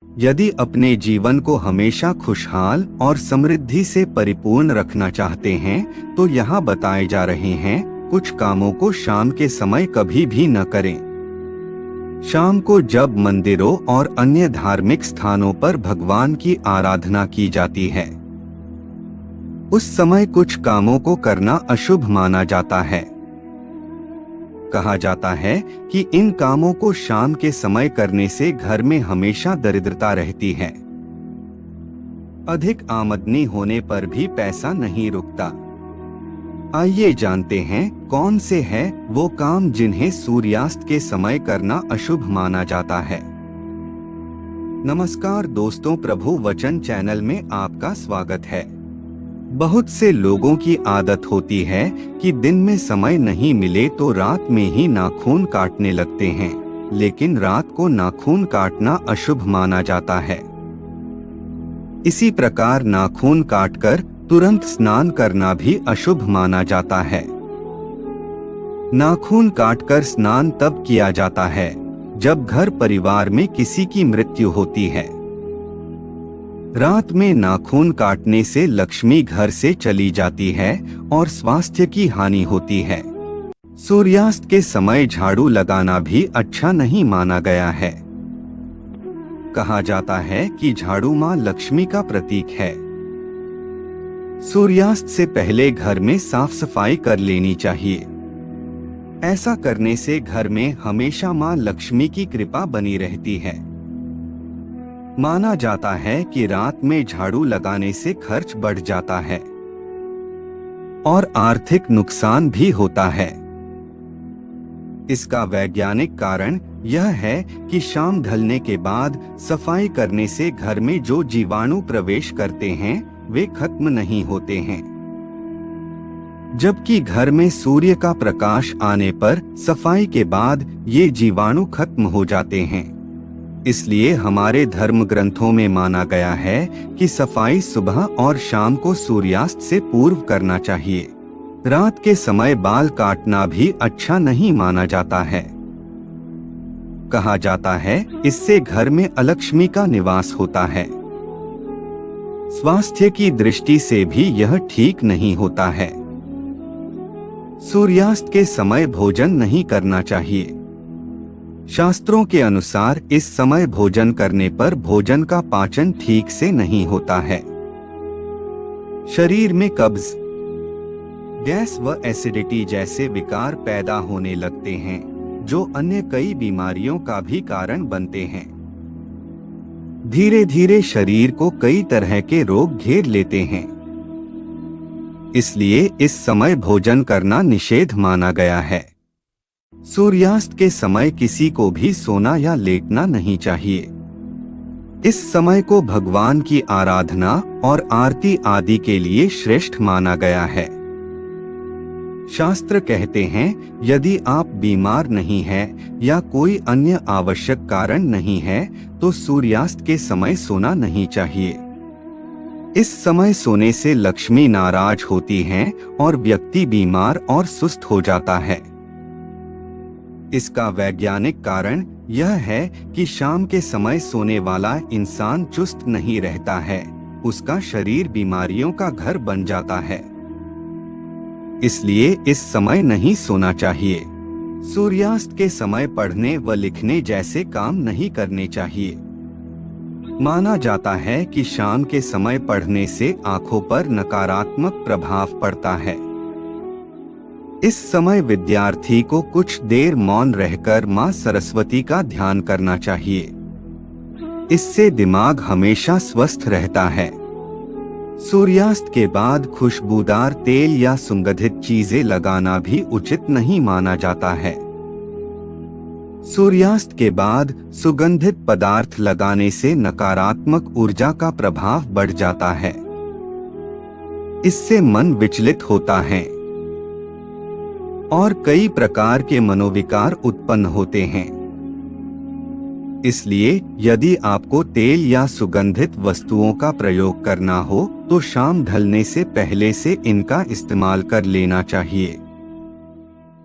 यदि अपने जीवन को हमेशा खुशहाल और समृद्धि से परिपूर्ण रखना चाहते हैं तो यहाँ बताए जा रहे हैं कुछ कामों को शाम के समय कभी भी न करें। शाम को जब मंदिरों और अन्य धार्मिक स्थानों पर भगवान की आराधना की जाती है, उस समय कुछ कामों को करना अशुभ माना जाता है। कहा जाता है कि इन कामों को शाम के समय करने से घर में हमेशा दरिद्रता रहती है। अधिक आमदनी होने पर भी पैसा नहीं रुकता। आइए जानते हैं कौन से हैं वो काम जिन्हें सूर्यास्त के समय करना अशुभ माना जाता है। नमस्कार दोस्तों, प्रभु वचन चैनल में आपका स्वागत है। बहुत से लोगों की आदत होती है कि दिन में समय नहीं मिले तो रात में ही नाखून काटने लगते हैं, लेकिन रात को नाखून काटना अशुभ माना जाता है। इसी प्रकार नाखून काटकर तुरंत स्नान करना भी अशुभ माना जाता है। नाखून काटकर स्नान तब किया जाता है जब घर परिवार में किसी की मृत्यु होती है। रात में नाखून काटने से लक्ष्मी घर से चली जाती है और स्वास्थ्य की हानि होती है। सूर्यास्त के समय झाड़ू लगाना भी अच्छा नहीं माना गया है। कहा जाता है कि झाड़ू मां लक्ष्मी का प्रतीक है। सूर्यास्त से पहले घर में साफ सफाई कर लेनी चाहिए। ऐसा करने से घर में हमेशा मां लक्ष्मी की कृपा बनी रहती है। माना जाता है कि रात में झाड़ू लगाने से खर्च बढ़ जाता है और आर्थिक नुकसान भी होता है। इसका वैज्ञानिक कारण यह है कि शाम ढलने के बाद सफाई करने से घर में जो जीवाणु प्रवेश करते हैं वे खत्म नहीं होते हैं, जबकि घर में सूर्य का प्रकाश आने पर सफाई के बाद ये जीवाणु खत्म हो जाते हैं। इसलिए हमारे धर्म ग्रंथों में माना गया है कि सफाई सुबह और शाम को सूर्यास्त से पूर्व करना चाहिए। रात के समय बाल काटना भी अच्छा नहीं माना जाता है। कहा जाता है इससे घर में अलक्ष्मी का निवास होता है। स्वास्थ्य की दृष्टि से भी यह ठीक नहीं होता है। सूर्यास्त के समय भोजन नहीं करना चाहिए। शास्त्रों के अनुसार इस समय भोजन करने पर भोजन का पाचन ठीक से नहीं होता है। शरीर में कब्ज, गैस व एसिडिटी जैसे विकार पैदा होने लगते हैं, जो अन्य कई बीमारियों का भी कारण बनते हैं। धीरे धीरे शरीर को कई तरह के रोग घेर लेते हैं। इसलिए इस समय भोजन करना निषेध माना गया है। सूर्यास्त के समय किसी को भी सोना या लेटना नहीं चाहिए। इस समय को भगवान की आराधना और आरती आदि के लिए श्रेष्ठ माना गया है। शास्त्र कहते हैं यदि आप बीमार नहीं हैं या कोई अन्य आवश्यक कारण नहीं है तो सूर्यास्त के समय सोना नहीं चाहिए। इस समय सोने से लक्ष्मी नाराज होती हैं और व्यक्ति बीमार और सुस्त हो जाता है। इसका वैज्ञानिक कारण यह है कि शाम के समय सोने वाला इंसान चुस्त नहीं रहता है, उसका शरीर बीमारियों का घर बन जाता है। इसलिए इस समय नहीं सोना चाहिए। सूर्यास्त के समय पढ़ने व लिखने जैसे काम नहीं करने चाहिए। माना जाता है कि शाम के समय पढ़ने से आंखों पर नकारात्मक प्रभाव पड़ता है। इस समय विद्यार्थी को कुछ देर मौन रहकर मां सरस्वती का ध्यान करना चाहिए। इससे दिमाग हमेशा स्वस्थ रहता है। सूर्यास्त के बाद खुशबूदार तेल या सुगंधित चीजें लगाना भी उचित नहीं माना जाता है। सूर्यास्त के बाद सुगंधित पदार्थ लगाने से नकारात्मक ऊर्जा का प्रभाव बढ़ जाता है। इससे मन विचलित होता है और कई प्रकार के मनोविकार उत्पन्न होते हैं। इसलिए यदि आपको तेल या सुगंधित वस्तुओं का प्रयोग करना हो तो शाम ढलने से पहले से इनका इस्तेमाल कर लेना चाहिए।